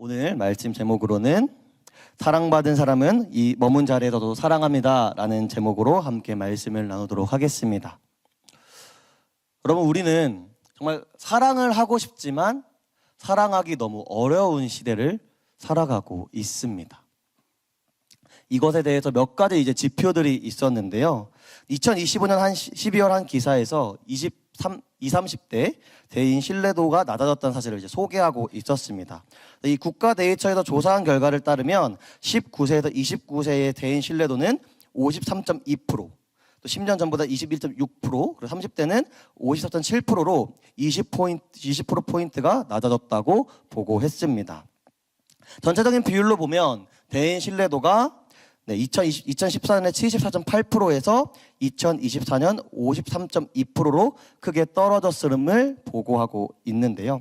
오늘 말씀 제목으로는 사랑받은 사람은 이 머문 자리에서도 사랑합니다 라는 제목으로 함께 말씀을 나누도록 하겠습니다. 여러분, 우리는 정말 사랑을 하고 싶지만 사랑하기 너무 어려운 시대를 살아가고 있습니다. 이것에 대해서 몇 가지 지표들이 있었는데요. 2025년 12월 한 기사에서 20, 30대 대인 신뢰도가 낮아졌다는 사실을 소개하고 있었습니다. 이 국가대의처에서 조사한 결과를 따르면 19세에서 29세의 대인 신뢰도는 53.2%, 또 10년 전보다 21.6%, 그리고 30대는 54.7%로 20%포인트가 낮아졌다고 보고했습니다. 전체적인 비율로 보면 대인 신뢰도가 2014년에 74.8%에서 2024년 53.2%로 크게 떨어졌음을 보고하고 있는데요.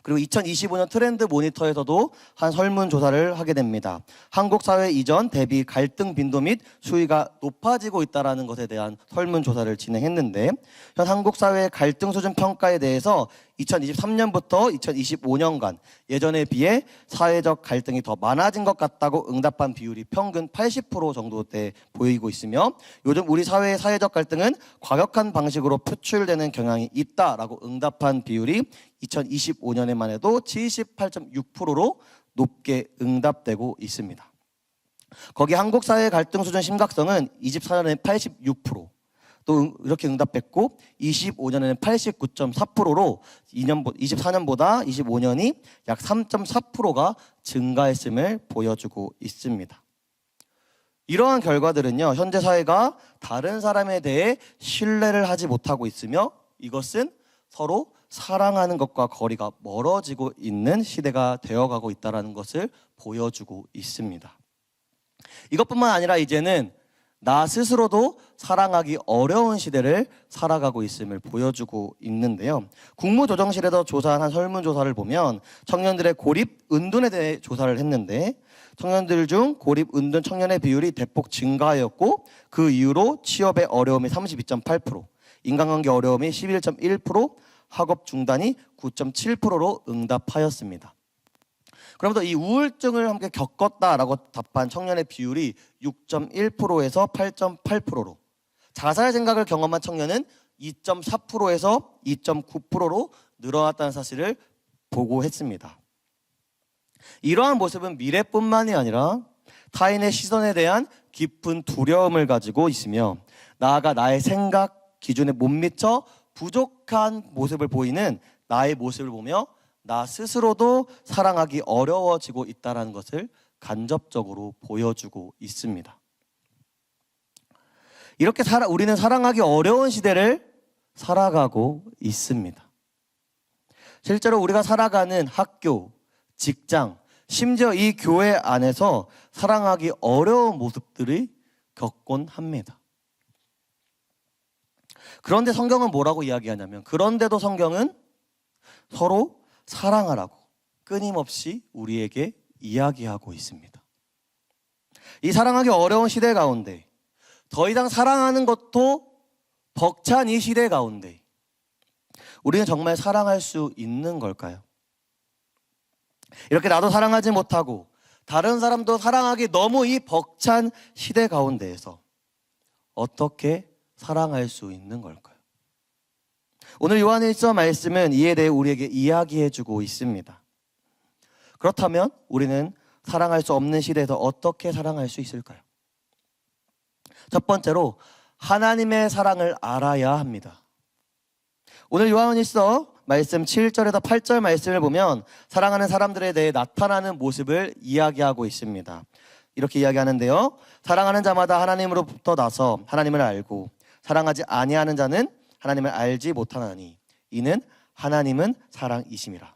그리고 2025년 트렌드 모니터에서도 한 설문조사를 하게 됩니다. 한국 사회 이전 대비 갈등 빈도 및 수위가 높아지고 있다는 것에 대한 설문조사를 진행했는데, 현 한국 사회의 갈등 수준 평가에 대해서 2023년부터 2025년간 예전에 비해 사회적 갈등이 더 많아진 것 같다고 응답한 비율이 평균 80% 정도대 보이고 있으며, 요즘 우리 사회의 사회적 갈등은 과격한 방식으로 표출되는 경향이 있다라고 응답한 비율이 2025년에만 해도 78.6%로 높게 응답되고 있습니다. 거기 한국 사회의 갈등 수준 심각성은 24년에 86%, 또 이렇게 응답했고 25년에는 89.4%로 24년보다 25년이 약 3.4%가 증가했음을 보여주고 있습니다. 이러한 결과들은요, 현재 사회가 다른 사람에 대해 신뢰를 하지 못하고 있으며, 이것은 서로 사랑하는 것과 거리가 멀어지고 있는 시대가 되어가고 있다는 것을 보여주고 있습니다. 이것뿐만 아니라 이제는 나 스스로도 사랑하기 어려운 시대를 살아가고 있음을 보여주고 있는데요. 국무조정실에서 조사한 한 설문조사를 보면 청년들의 고립 은둔에 대해 조사를 했는데, 청년들 중 고립 은둔 청년의 비율이 대폭 증가하였고, 그 이후로 취업의 어려움이 32.8%, 인간관계 어려움이 11.1%, 학업 중단이 9.7%로 응답하였습니다. 그러면서 이 우울증을 함께 겪었다라고 답한 청년의 비율이 6.1%에서 8.8%로, 자살 생각을 경험한 청년은 2.4%에서 2.9%로 늘어났다는 사실을 보고했습니다. 이러한 모습은 미래뿐만이 아니라 타인의 시선에 대한 깊은 두려움을 가지고 있으며, 나아가 나의 생각 기준에 못 미쳐 부족한 모습을 보이는 나의 모습을 보며 나 스스로도 사랑하기 어려워지고 있다는 것을 간접적으로 보여주고 있습니다. 이렇게 우리는 사랑하기 어려운 시대를 살아가고 있습니다. 실제로 우리가 살아가는 학교, 직장, 심지어 이 교회 안에서 사랑하기 어려운 모습들이 겪곤 합니다. 그런데 성경은 뭐라고 이야기하냐면, 그런데도 성경은 서로 사랑하라고 끊임없이 우리에게 이야기하고 있습니다. 이 사랑하기 어려운 시대 가운데, 더 이상 사랑하는 것도 벅찬 이 시대 가운데 우리는 정말 사랑할 수 있는 걸까요? 이렇게 나도 사랑하지 못하고 다른 사람도 사랑하기 너무 이 벅찬 시대 가운데에서 어떻게 사랑할 수 있는 걸까요? 오늘 요한일서 말씀은 이에 대해 우리에게 이야기해주고 있습니다. 그렇다면 우리는 사랑할 수 없는 시대에서 어떻게 사랑할 수 있을까요? 첫 번째로 하나님의 사랑을 알아야 합니다. 오늘 요한일서 말씀 7절에서 8절 말씀을 보면 사랑하는 사람들에 대해 나타나는 모습을 이야기하고 있습니다. 이렇게 이야기하는데요, 사랑하는 자마다 하나님으로부터 나서 하나님을 알고 사랑하지 아니하는 자는 하나님을 알지 못하나니 이는 하나님은 사랑이심이라.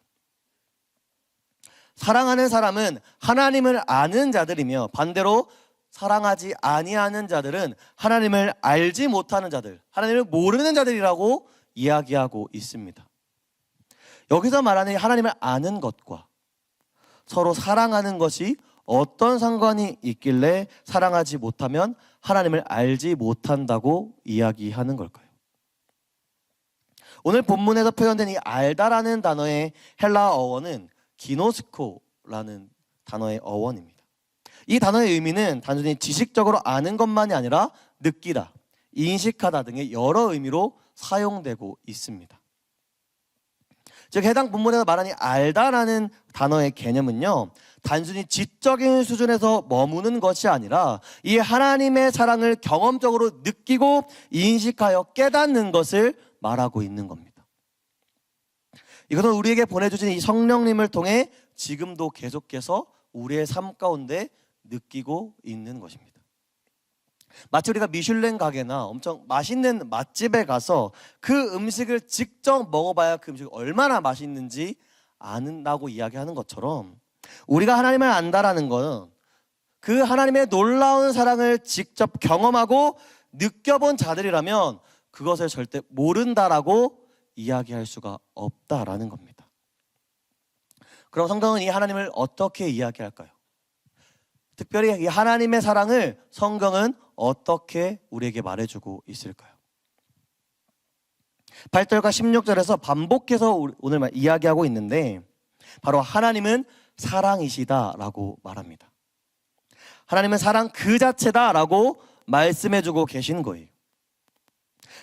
사랑하는 사람은 하나님을 아는 자들이며, 반대로 사랑하지 아니하는 자들은 하나님을 알지 못하는 자들, 하나님을 모르는 자들이라고 이야기하고 있습니다. 여기서 말하는 하나님을 아는 것과 서로 사랑하는 것이 어떤 상관이 있길래 사랑하지 못하면 하나님을 알지 못한다고 이야기하는 걸까요? 오늘 본문에서 표현된 이 알다라는 단어의 헬라어 어원은 기노스코라는 단어의 어원입니다. 이 단어의 의미는 단순히 지식적으로 아는 것만이 아니라 느끼다, 인식하다 등의 여러 의미로 사용되고 있습니다. 즉 해당 본문에서 말하는 알다라는 단어의 개념은요, 단순히 지적인 수준에서 머무는 것이 아니라 이 하나님의 사랑을 경험적으로 느끼고 인식하여 깨닫는 것을 말하고 있는 겁니다. 이것은 우리에게 보내주신 이 성령님을 통해 지금도 계속해서 우리의 삶 가운데 느끼고 있는 것입니다. 마치 우리가 미슐랭 가게나 엄청 맛있는 맛집에 가서 그 음식을 직접 먹어봐야 그 음식이 얼마나 맛있는지 아는다고 이야기하는 것처럼, 우리가 하나님을 안다라는 것은 그 하나님의 놀라운 사랑을 직접 경험하고 느껴본 자들이라면 그것을 절대 모른다라고 이야기할 수가 없다라는 겁니다. 그럼 성경은 이 하나님을 어떻게 이야기할까요? 특별히 이 하나님의 사랑을 성경은 어떻게 우리에게 말해주고 있을까요? 8절과 16절에서 반복해서 오늘 이야기하고 있는데, 바로 하나님은 사랑이시다라고 말합니다. 하나님은 사랑 그 자체다라고 말씀해주고 계신 거예요.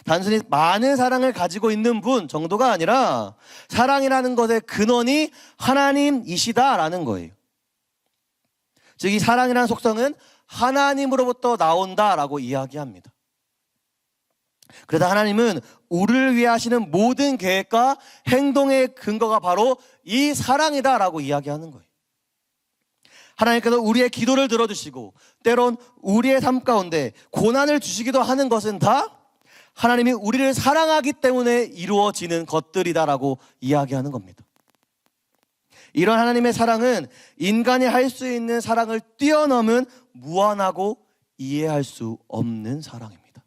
단순히 많은 사랑을 가지고 있는 분 정도가 아니라 사랑이라는 것의 근원이 하나님이시다라는 거예요. 즉 이 사랑이라는 속성은 하나님으로부터 나온다라고 이야기합니다. 그래서 하나님은 우리를 위해 하시는 모든 계획과 행동의 근거가 바로 이 사랑이다라고 이야기하는 거예요. 하나님께서 우리의 기도를 들어주시고 때론 우리의 삶 가운데 고난을 주시기도 하는 것은 다 하나님이 우리를 사랑하기 때문에 이루어지는 것들이다라고 이야기하는 겁니다. 이런 하나님의 사랑은 인간이 할 수 있는 사랑을 뛰어넘은 무한하고 이해할 수 없는 사랑입니다.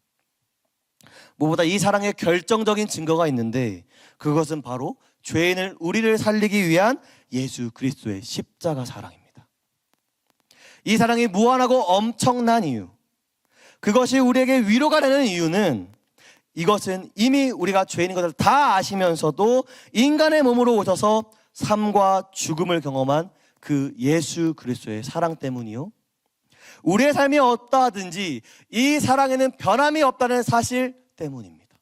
무엇보다 이 사랑의 결정적인 증거가 있는데, 그것은 바로 죄인을 우리를 살리기 위한 예수 그리스도의 십자가 사랑입니다. 이 사랑이 무한하고 엄청난 이유, 그것이 우리에게 위로가 되는 이유는, 이것은 이미 우리가 죄인인 것을 다 아시면서도 인간의 몸으로 오셔서 삶과 죽음을 경험한 그 예수 그리스도의 사랑 때문이요, 우리의 삶이 어떠하든지 이 사랑에는 변함이 없다는 사실 때문입니다.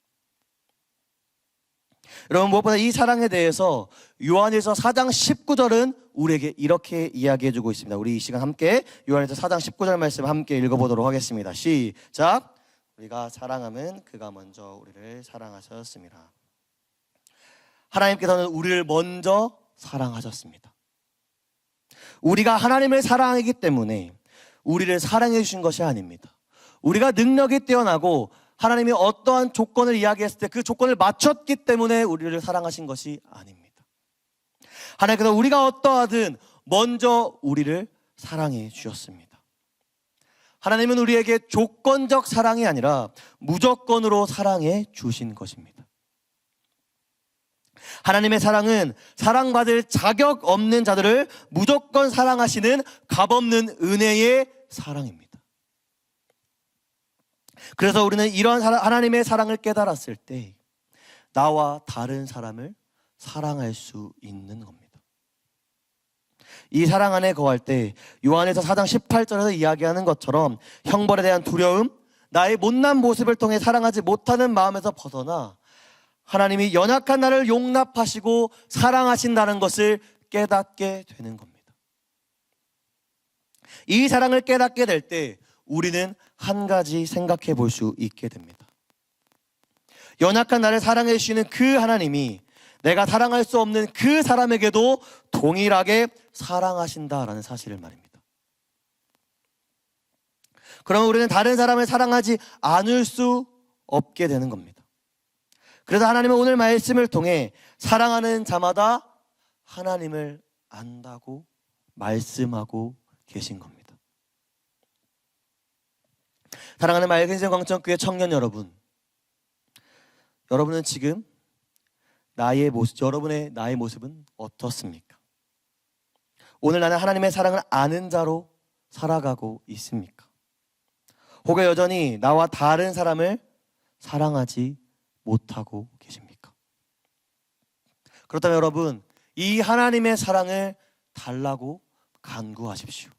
여러분, 무엇보다 이 사랑에 대해서 요한일서 4장 19절은 우리에게 이렇게 이야기해주고 있습니다. 우리 이 시간 함께 요한일서 4장 19절 말씀 함께 읽어보도록 하겠습니다. 시작. 우리가 사랑함은 그가 먼저 우리를 사랑하셨습니다. 하나님께서는 우리를 먼저 사랑하셨습니다. 우리가 하나님을 사랑하기 때문에 우리를 사랑해 주신 것이 아닙니다. 우리가 능력이 뛰어나고 하나님이 어떠한 조건을 이야기했을 때 그 조건을 맞췄기 때문에 우리를 사랑하신 것이 아닙니다. 하나님께서 우리가 어떠하든 먼저 우리를 사랑해 주셨습니다. 하나님은 우리에게 조건적 사랑이 아니라 무조건으로 사랑해 주신 것입니다. 하나님의 사랑은 사랑받을 자격 없는 자들을 무조건 사랑하시는 값없는 은혜의 사랑입니다. 그래서 우리는 이런 하나님의 사랑을 깨달았을 때 나와 다른 사람을 사랑할 수 있는 겁니다. 이 사랑 안에 거할 때 요한에서 4장 18절에서 이야기하는 것처럼 형벌에 대한 두려움, 나의 못난 모습을 통해 사랑하지 못하는 마음에서 벗어나 하나님이 연약한 나를 용납하시고 사랑하신다는 것을 깨닫게 되는 겁니다. 이 사랑을 깨닫게 될 때 우리는 한 가지 생각해 볼 수 있게 됩니다. 연약한 나를 사랑해 주시는 그 하나님이 내가 사랑할 수 없는 그 사람에게도 동일하게 사랑하신다라는 사실을 말입니다. 그러면 우리는 다른 사람을 사랑하지 않을 수 없게 되는 겁니다. 그래서 하나님은 오늘 말씀을 통해 사랑하는 자마다 하나님을 안다고 말씀하고 계신 겁니다. 사랑하는 맑은 광천교회 청년 여러분, 여러분은 지금 여러분의 나의 모습은 어떻습니까? 오늘 나는 하나님의 사랑을 아는 자로 살아가고 있습니까? 혹은 여전히 나와 다른 사람을 사랑하지 못하고 계십니까? 그렇다면 여러분, 이 하나님의 사랑을 달라고 간구하십시오.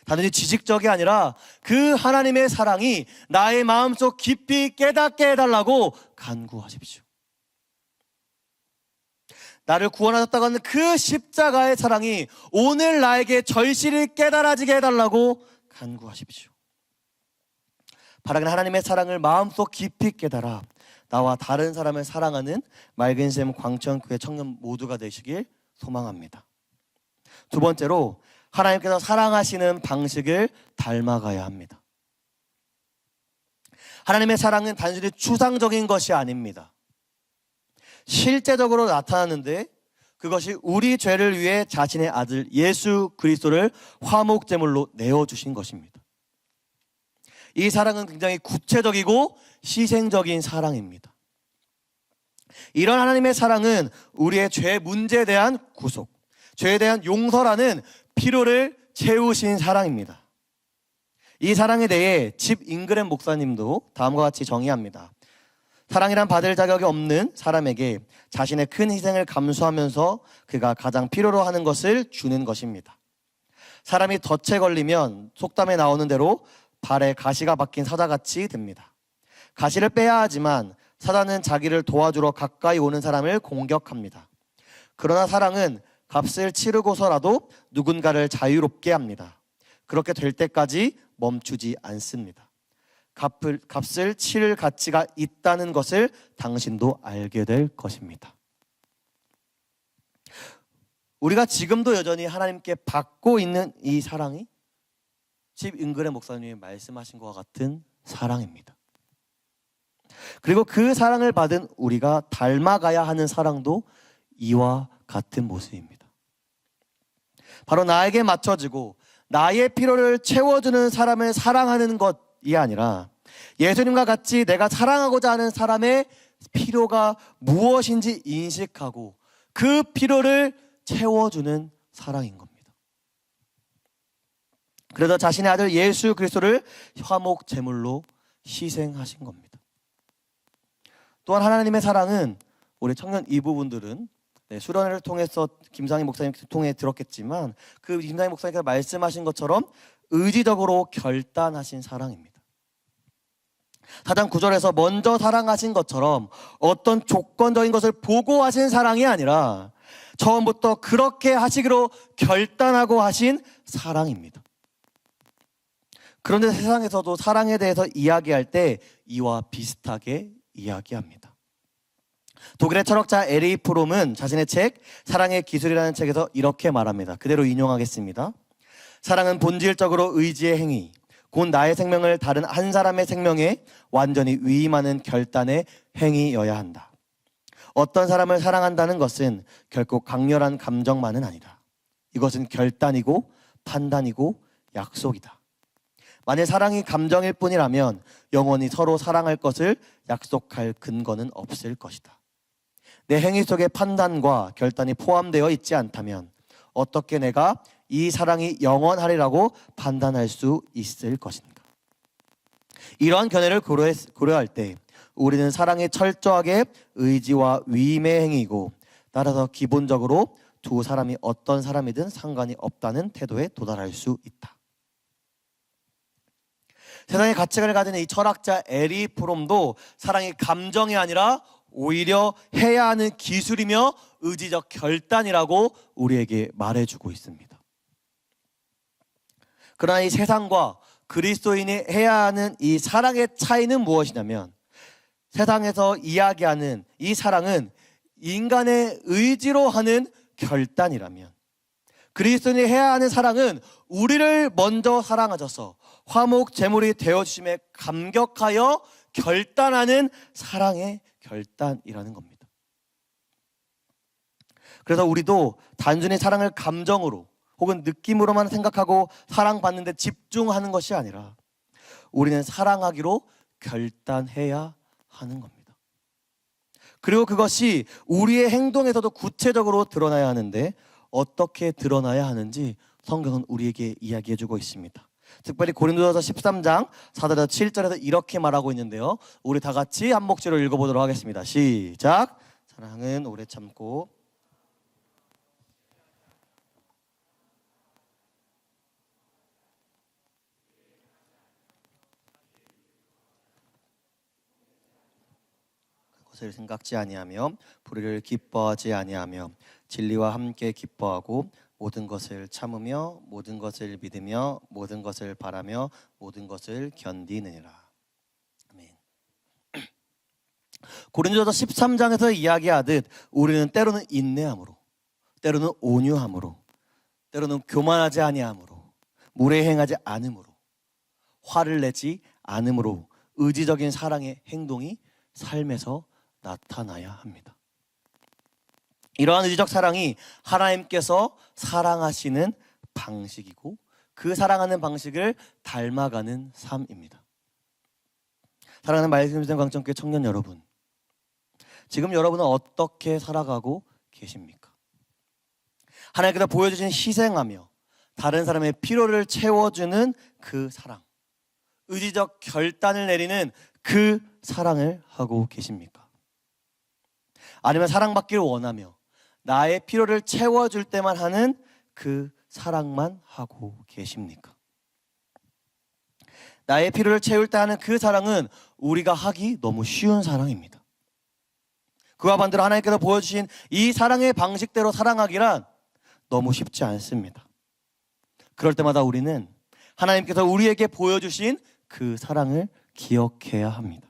단순히 지식적이 아니라 그 하나님의 사랑이 나의 마음속 깊이 깨닫게 해달라고 간구하십시오. 나를 구원하셨다고 하는 그 십자가의 사랑이 오늘 나에게 절실히 깨달아지게 해달라고 간구하십시오. 바라긴 하나님의 사랑을 마음속 깊이 깨달아 나와 다른 사람을 사랑하는 맑은샘 광천교회 청년 모두가 되시길 소망합니다. 두 번째로, 하나님께서 사랑하시는 방식을 닮아가야 합니다. 하나님의 사랑은 단순히 추상적인 것이 아닙니다. 실제적으로 나타나는데 그것이 우리 죄를 위해 자신의 아들 예수 그리스도를 화목제물로 내어주신 것입니다. 이 사랑은 굉장히 구체적이고 희생적인 사랑입니다. 이런 하나님의 사랑은 우리의 죄 문제에 대한 구속, 죄에 대한 용서라는 필요를 채우신 사랑입니다. 이 사랑에 대해 집 잉그램 목사님도 다음과 같이 정의합니다. 사랑이란 받을 자격이 없는 사람에게 자신의 큰 희생을 감수하면서 그가 가장 필요로 하는 것을 주는 것입니다. 사람이 덫에 걸리면 속담에 나오는 대로 발에 가시가 박힌 사자같이 됩니다. 가시를 빼야 하지만 사자는 자기를 도와주러 가까이 오는 사람을 공격합니다. 그러나 사랑은 값을 치르고서라도 누군가를 자유롭게 합니다. 그렇게 될 때까지 멈추지 않습니다. 값을 치를 가치가 있다는 것을 당신도 알게 될 것입니다. 우리가 지금도 여전히 하나님께 받고 있는 이 사랑이 집 잉그램 목사님이 말씀하신 것과 같은 사랑입니다. 그리고 그 사랑을 받은 우리가 닮아가야 하는 사랑도 이와 같은 모습입니다. 바로 나에게 맞춰지고 나의 필요를 채워주는 사람을 사랑하는 것이 아니라 예수님과 같이 내가 사랑하고자 하는 사람의 필요가 무엇인지 인식하고 그 필요를 채워주는 사랑인 겁니다. 그래서 자신의 아들 예수 그리스도를 화목 제물로 희생하신 겁니다. 또한 하나님의 사랑은 우리 청년 이부분들은 수련회를 통해서 김상희 목사님 통해 들었겠지만 그 김상희 목사님께서 말씀하신 것처럼 의지적으로 결단하신 사랑입니다. 4장 9절에서 먼저 사랑하신 것처럼 어떤 조건적인 것을 보고 하신 사랑이 아니라 처음부터 그렇게 하시기로 결단하고 하신 사랑입니다. 그런데 세상에서도 사랑에 대해서 이야기할 때 이와 비슷하게 이야기합니다. 독일의 철학자 에리 프롬은 자신의 책 사랑의 기술이라는 책에서 이렇게 말합니다. 그대로 인용하겠습니다. 사랑은 본질적으로 의지의 행위, 곧 나의 생명을 다른 한 사람의 생명에 완전히 위임하는 결단의 행위여야 한다. 어떤 사람을 사랑한다는 것은 결코 강렬한 감정만은 아니다. 이것은 결단이고 판단이고 약속이다. 만일 사랑이 감정일 뿐이라면 영원히 서로 사랑할 것을 약속할 근거는 없을 것이다. 내 행위 속에 판단과 결단이 포함되어 있지 않다면 어떻게 내가 이 사랑이 영원하리라고 판단할 수 있을 것인가? 이러한 견해를 고려할 때 우리는 사랑이 철저하게 의지와 위임의 행위이고 따라서 기본적으로 두 사람이 어떤 사람이든 상관이 없다는 태도에 도달할 수 있다. 세상의 가치관을 가진 이 철학자 에리 프롬도 사랑이 감정이 아니라 오히려 해야 하는 기술이며 의지적 결단이라고 우리에게 말해주고 있습니다. 그러나 이 세상과 그리스도인이 해야 하는 이 사랑의 차이는 무엇이냐면 세상에서 이야기하는 이 사랑은 인간의 의지로 하는 결단이라면 그리스도인이 해야 하는 사랑은 우리를 먼저 사랑하셔서 화목 제물이 되어주심에 감격하여 결단하는 사랑의 결단이라는 겁니다. 그래서 우리도 단순히 사랑을 감정으로 혹은 느낌으로만 생각하고 사랑받는 데 집중하는 것이 아니라 우리는 사랑하기로 결단해야 하는 겁니다. 그리고 그것이 우리의 행동에서도 구체적으로 드러나야 하는데 어떻게 드러나야 하는지 성경은 우리에게 이야기해주고 있습니다. 특별히 고린도전서 13장 4절에서 7절에서 이렇게 말하고 있는데요. 우리 다 같이 한 목소리로 읽어보도록 하겠습니다. 시작. 사랑은 오래 참고 것을 생각지 아니하며 불의를 기뻐하지 아니하며 진리와 함께 기뻐하고 모든 것을 참으며 모든 것을 믿으며 모든 것을 바라며 모든 것을 견디느니라. 아멘. 고린도서 13장에서 이야기하듯 우리는 때로는 인내함으로, 때로는 온유함으로, 때로는 교만하지 아니함으로, 무례행하지 않음으로, 화를 내지 않음으로 의지적인 사랑의 행동이 삶에서 나타나야 합니다. 이러한 의지적 사랑이 하나님께서 사랑하시는 방식이고 그 사랑하는 방식을 닮아가는 삶입니다. 사랑하는 말씀드린 광천교회 청년 여러분, 지금 여러분은 어떻게 살아가고 계십니까? 하나님께서 보여주신 희생하며 다른 사람의 필요를 채워주는 그 사랑, 의지적 결단을 내리는 그 사랑을 하고 계십니까? 아니면 사랑받기를 원하며 나의 필요를 채워줄 때만 하는 그 사랑만 하고 계십니까? 나의 필요를 채울 때 하는 그 사랑은 우리가 하기 너무 쉬운 사랑입니다. 그와 반대로 하나님께서 보여주신 이 사랑의 방식대로 사랑하기란 너무 쉽지 않습니다. 그럴 때마다 우리는 하나님께서 우리에게 보여주신 그 사랑을 기억해야 합니다.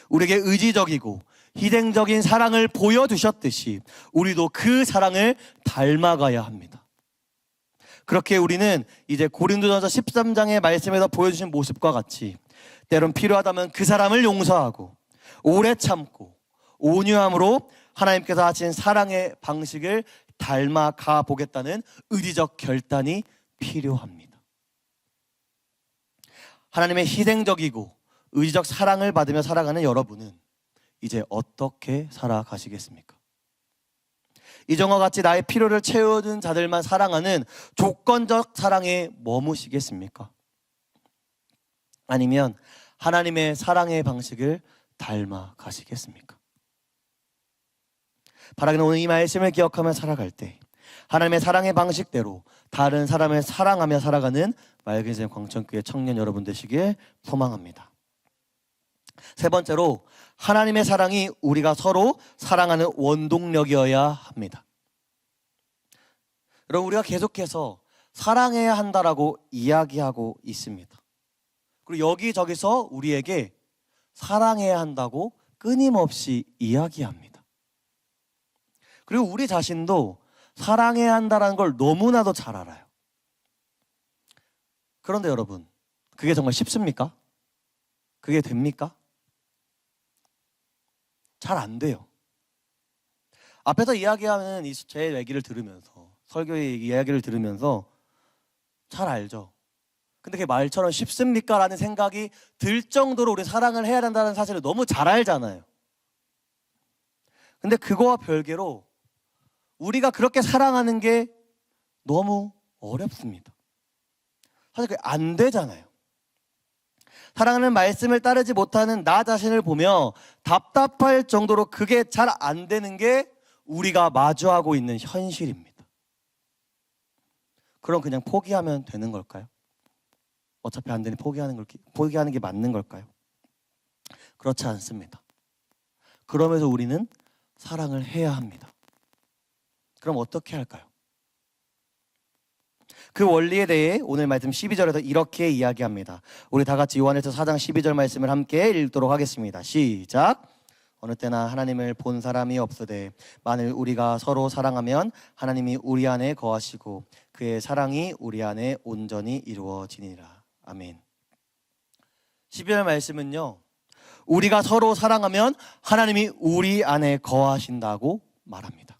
우리에게 의지적이고 희생적인 사랑을 보여주셨듯이 우리도 그 사랑을 닮아가야 합니다. 그렇게 우리는 이제 고린도전서 13장의 말씀에서 보여주신 모습과 같이 때론 필요하다면 그 사람을 용서하고 오래 참고 온유함으로 하나님께서 하신 사랑의 방식을 닮아가 보겠다는 의지적 결단이 필요합니다. 하나님의 희생적이고 의지적 사랑을 받으며 살아가는 여러분은 이제 어떻게 살아가시겠습니까? 이전과 같이 나의 필요를 채워준 자들만 사랑하는 조건적 사랑에 머무시겠습니까? 아니면 하나님의 사랑의 방식을 닮아 가시겠습니까? 바라기는 오늘 이 말씀을 기억하며 살아갈 때 하나님의 사랑의 방식대로 다른 사람을 사랑하며 살아가는 맑은 샘 광천교회 청년 여러분 되시길 소망합니다. 세 번째로, 하나님의 사랑이 우리가 서로 사랑하는 원동력이어야 합니다. 여러분, 우리가 계속해서 사랑해야 한다라고 이야기하고 있습니다. 그리고 여기저기서 우리에게 사랑해야 한다고 끊임없이 이야기합니다. 그리고 우리 자신도 사랑해야 한다는 걸 너무나도 잘 알아요. 그런데 여러분, 그게 정말 쉽습니까? 그게 됩니까? 잘 안 돼요. 앞에서 이야기하는 제 얘기를 들으면서, 설교의 이야기를 들으면서 잘 알죠. 근데 그게 말처럼 쉽습니까? 라는 생각이 들 정도로 우리 사랑을 해야 된다는 사실을 너무 잘 알잖아요. 근데 그거와 별개로 우리가 그렇게 사랑하는 게 너무 어렵습니다. 사실 그게 안 되잖아요. 사랑하는 말씀을 따르지 못하는 나 자신을 보며 답답할 정도로 그게 잘 안 되는 게 우리가 마주하고 있는 현실입니다. 그럼 그냥 포기하면 되는 걸까요? 어차피 안 되니 포기하는 게 맞는 걸까요? 그렇지 않습니다. 그러면서 우리는 사랑을 해야 합니다. 그럼 어떻게 할까요? 그 원리에 대해 오늘 말씀 12절에서 이렇게 이야기합니다. 우리 다 같이 요한일서 4장 12절 말씀을 함께 읽도록 하겠습니다. 시작. 어느 때나 하나님을 본 사람이 없으되 만일 우리가 서로 사랑하면 하나님이 우리 안에 거하시고 그의 사랑이 우리 안에 온전히 이루어지니라. 아멘. 12절 말씀은요, 우리가 서로 사랑하면 하나님이 우리 안에 거하신다고 말합니다.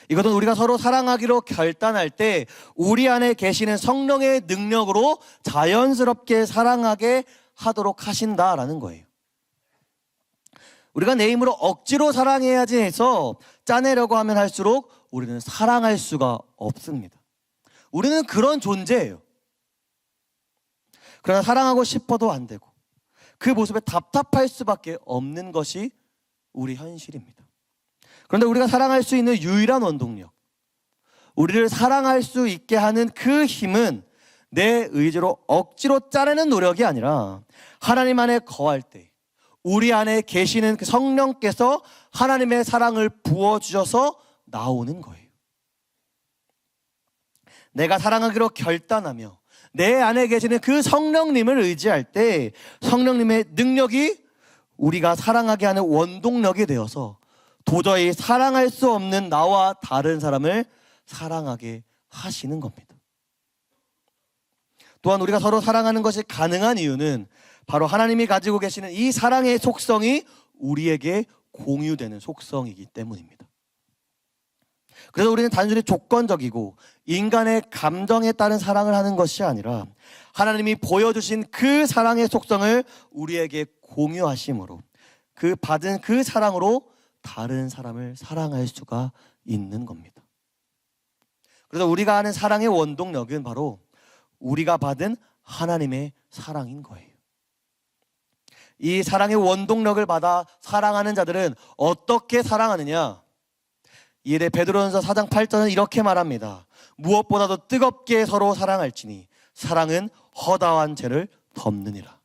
이것은 우리가 서로 사랑하기로 결단할 때 우리 안에 계시는 성령의 능력으로 자연스럽게 사랑하게 하도록 하신다라는 거예요. 우리가 내 힘으로 억지로 사랑해야지 해서 짜내려고 하면 할수록 우리는 사랑할 수가 없습니다. 우리는 그런 존재예요. 그러나 사랑하고 싶어도 안 되고 그 모습에 답답할 수밖에 없는 것이 우리 현실입니다. 그런데 우리가 사랑할 수 있는 유일한 원동력, 우리를 사랑할 수 있게 하는 그 힘은 내 의지로 억지로 짜내는 노력이 아니라 하나님 안에 거할 때 우리 안에 계시는 그 성령께서 하나님의 사랑을 부어주셔서 나오는 거예요. 내가 사랑하기로 결단하며 내 안에 계시는 그 성령님을 의지할 때 성령님의 능력이 우리가 사랑하게 하는 원동력이 되어서 도저히 사랑할 수 없는 나와 다른 사람을 사랑하게 하시는 겁니다. 또한 우리가 서로 사랑하는 것이 가능한 이유는 바로 하나님이 가지고 계시는 이 사랑의 속성이 우리에게 공유되는 속성이기 때문입니다. 그래서 우리는 단순히 조건적이고 인간의 감정에 따른 사랑을 하는 것이 아니라 하나님이 보여주신 그 사랑의 속성을 우리에게 공유하심으로 그 받은 그 사랑으로 다른 사람을 사랑할 수가 있는 겁니다. 그래서 우리가 아는 사랑의 원동력은 바로 우리가 받은 하나님의 사랑인 거예요. 이 사랑의 원동력을 받아 사랑하는 자들은 어떻게 사랑하느냐? 이에 대해 베드로전서 4장 8절은 이렇게 말합니다. 무엇보다도 뜨겁게 서로 사랑할지니 사랑은 허다한 죄를 덮느니라.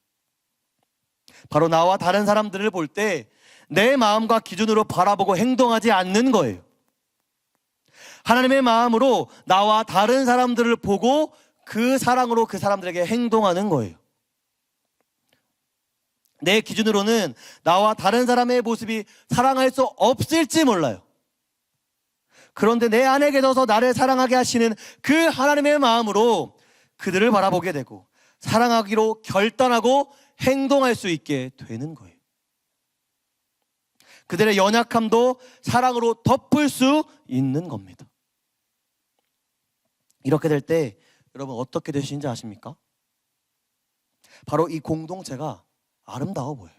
바로 나와 다른 사람들을 볼 때 내 마음과 기준으로 바라보고 행동하지 않는 거예요. 하나님의 마음으로 나와 다른 사람들을 보고 그 사랑으로 그 사람들에게 행동하는 거예요. 내 기준으로는 나와 다른 사람의 모습이 사랑할 수 없을지 몰라요. 그런데 내 안에 계셔서 나를 사랑하게 하시는 그 하나님의 마음으로 그들을 바라보게 되고 사랑하기로 결단하고 행동할 수 있게 되는 거예요. 그들의 연약함도 사랑으로 덮을 수 있는 겁니다. 이렇게 될 때 여러분 어떻게 되시는지 아십니까? 바로 이 공동체가 아름다워 보여요.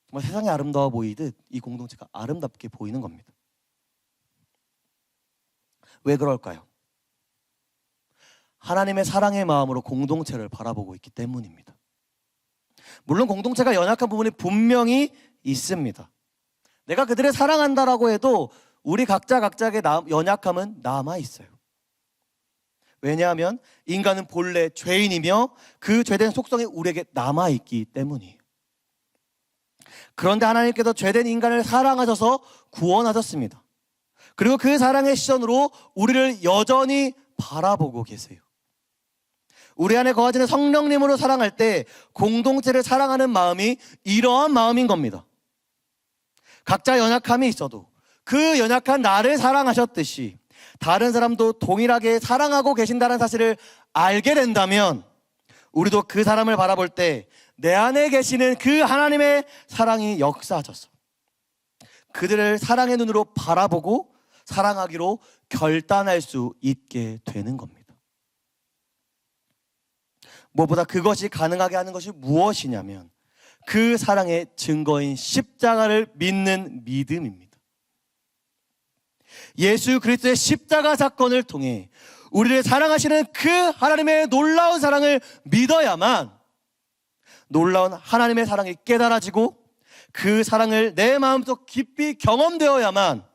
정말 세상이 아름다워 보이듯 이 공동체가 아름답게 보이는 겁니다. 왜 그럴까요? 하나님의 사랑의 마음으로 공동체를 바라보고 있기 때문입니다. 물론 공동체가 연약한 부분이 분명히 있습니다. 내가 그들을 사랑한다라고 해도 우리 각자의 연약함은 남아있어요. 왜냐하면 인간은 본래 죄인이며 그 죄된 속성이 우리에게 남아있기 때문이에요. 그런데 하나님께서 죄된 인간을 사랑하셔서 구원하셨습니다. 그리고 그 사랑의 시선으로 우리를 여전히 바라보고 계세요. 우리 안에 거하시는 성령님으로 사랑할 때 공동체를 사랑하는 마음이 이러한 마음인 겁니다. 각자 연약함이 있어도 그 연약한 나를 사랑하셨듯이 다른 사람도 동일하게 사랑하고 계신다는 사실을 알게 된다면 우리도 그 사람을 바라볼 때 내 안에 계시는 그 하나님의 사랑이 역사하셔서 그들을 사랑의 눈으로 바라보고 사랑하기로 결단할 수 있게 되는 겁니다. 무엇보다 그것이 가능하게 하는 것이 무엇이냐면 그 사랑의 증거인 십자가를 믿는 믿음입니다. 예수 그리스도의 십자가 사건을 통해 우리를 사랑하시는 그 하나님의 놀라운 사랑을 믿어야만 놀라운 하나님의 사랑이 깨달아지고 그 사랑을 내 마음속 깊이 경험되어야만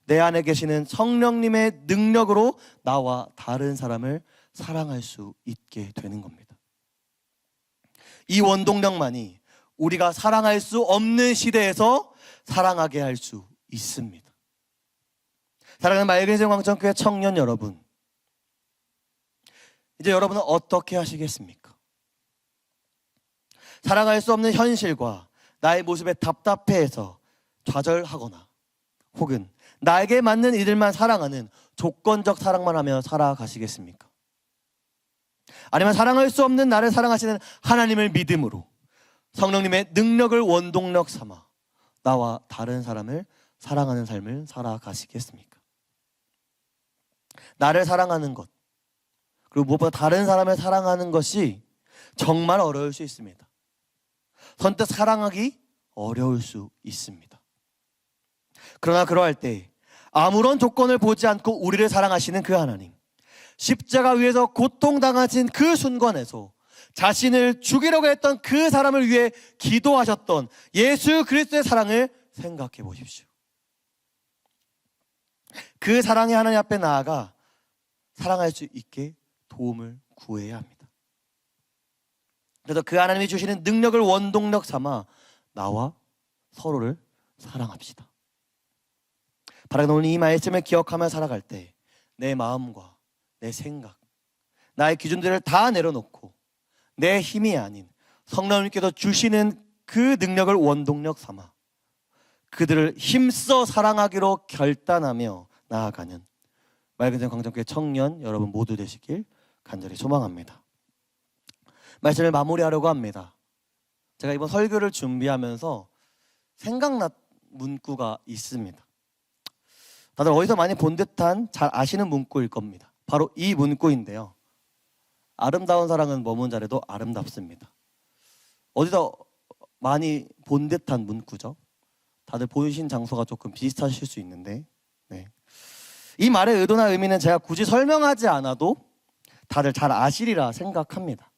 내 안에 계시는 성령님의 능력으로 나와 다른 사람을 사랑할 수 있게 되는 겁니다. 이 원동력만이 우리가 사랑할 수 없는 시대에서 사랑하게 할 수 있습니다. 사랑하는 맑은 생광천교회 청년 여러분, 이제 여러분은 어떻게 하시겠습니까? 사랑할 수 없는 현실과 나의 모습에 답답해해서 좌절하거나 혹은 나에게 맞는 이들만 사랑하는 조건적 사랑만 하며 살아가시겠습니까? 아니면 사랑할 수 없는 나를 사랑하시는 하나님을 믿음으로 성령님의 능력을 원동력 삼아 나와 다른 사람을 사랑하는 삶을 살아가시겠습니까? 나를 사랑하는 것, 그리고 무엇보다 다른 사람을 사랑하는 것이 정말 어려울 수 있습니다. 선뜻 사랑하기 어려울 수 있습니다. 그러나 그러할 때 아무런 조건을 보지 않고 우리를 사랑하시는 그 하나님, 십자가 위에서 고통당하신 그 순간에서 자신을 죽이려고 했던 그 사람을 위해 기도하셨던 예수 그리스도의 사랑을 생각해 보십시오. 그 사랑의 하나님 앞에 나아가 사랑할 수 있게 도움을 구해야 합니다. 그래서 그 하나님이 주시는 능력을 원동력 삼아 나와 서로를 사랑합시다. 바라는 오늘 이 말씀을 기억하며 살아갈 때 내 마음과 내 생각, 나의 기준들을 다 내려놓고 내 힘이 아닌 성령님께서 주시는 그 능력을 원동력 삼아 그들을 힘써 사랑하기로 결단하며 나아가는 맑은 광장교회 청년 여러분 모두 되시길 간절히 소망합니다. 말씀을 마무리하려고 합니다. 제가 이번 설교를 준비하면서 생각난 문구가 있습니다. 다들 어디서 많이 본 듯한 잘 아시는 문구일 겁니다. 바로 이 문구인데요. 아름다운 사랑은 머문 자리도 아름답습니다. 어디서 많이 본 듯한 문구죠. 다들 보이신 장소가 조금 비슷하실 수 있는데 이 말의 의도나 의미는 제가 굳이 설명하지 않아도 다들 잘 아시리라 생각합니다.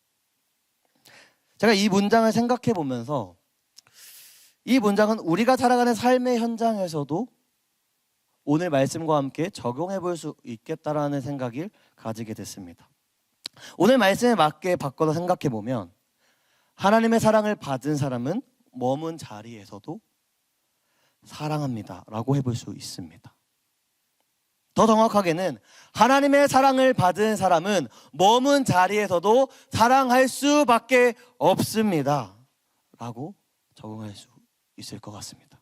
제가 이 문장을 생각해 보면서 이 문장은 우리가 살아가는 삶의 현장에서도 오늘 말씀과 함께 적용해 볼 수 있겠다라는 생각을 가지게 됐습니다. 오늘 말씀에 맞게 바꿔서 생각해 보면 하나님의 사랑을 받은 사람은 머문 자리에서도 사랑합니다 라고 해볼 수 있습니다. 더 정확하게는 하나님의 사랑을 받은 사람은 머문 자리에서도 사랑할 수밖에 없습니다 라고 적용할 수 있을 것 같습니다.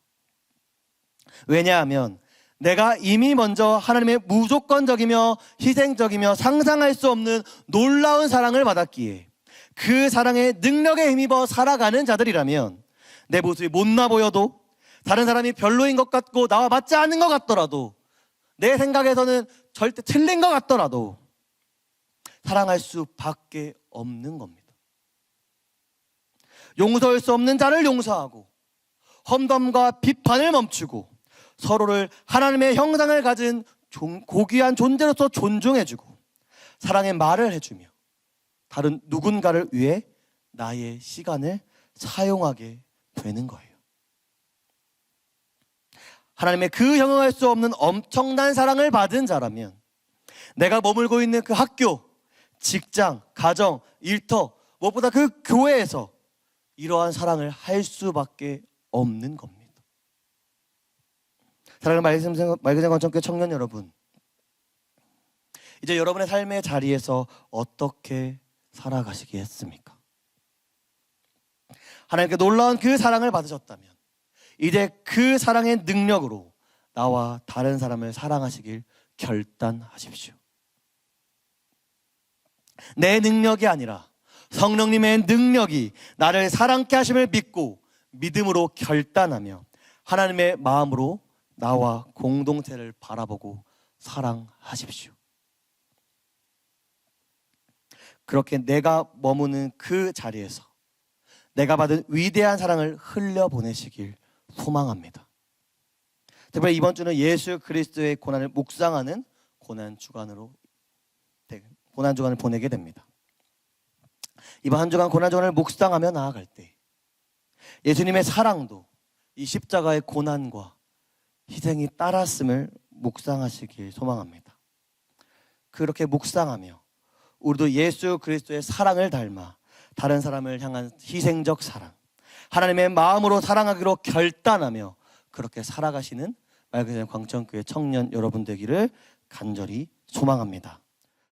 왜냐하면 내가 이미 먼저 하나님의 무조건적이며 희생적이며 상상할 수 없는 놀라운 사랑을 받았기에 그 사랑의 능력에 힘입어 살아가는 자들이라면 내 모습이 못나 보여도 다른 사람이 별로인 것 같고 나와 맞지 않는 것 같더라도 내 생각에서는 절대 틀린 것 같더라도 사랑할 수밖에 없는 겁니다. 용서할 수 없는 자를 용서하고 험담과 비판을 멈추고 서로를 하나님의 형상을 가진 고귀한 존재로서 존중해주고 사랑의 말을 해주며 다른 누군가를 위해 나의 시간을 사용하게 되는 거예요. 하나님의 그 형용할 수 없는 엄청난 사랑을 받은 자라면 내가 머물고 있는 그 학교, 직장, 가정, 일터, 무엇보다 그 교회에서 이러한 사랑을 할 수밖에 없는 겁니다. 사랑하는 맑은 광장교회 청년 여러분, 이제 여러분의 삶의 자리에서 어떻게 살아가시겠습니까? 하나님께 놀라운 그 사랑을 받으셨다면 이제 그 사랑의 능력으로 나와 다른 사람을 사랑하시길 결단하십시오. 내 능력이 아니라 성령님의 능력이 나를 사랑케 하심을 믿고 믿음으로 결단하며 하나님의 마음으로 나와 공동체를 바라보고 사랑하십시오. 그렇게 내가 머무는 그 자리에서 내가 받은 위대한 사랑을 흘려보내시길 소망합니다. 특별히 이번 주는 예수 그리스도의 고난을 묵상하는 고난 주간을 보내게 됩니다. 이번 한 주간 고난 주간을 묵상하며 나아갈 때 예수님의 사랑도 이 십자가의 고난과 희생이 따랐음을 묵상하시길 소망합니다. 그렇게 묵상하며 우리도 예수 그리스도의 사랑을 닮아 다른 사람을 향한 희생적 사랑, 하나님의 마음으로 사랑하기로 결단하며 그렇게 살아가시는 맑은 광천교회 청년 여러분 되기를 간절히 소망합니다.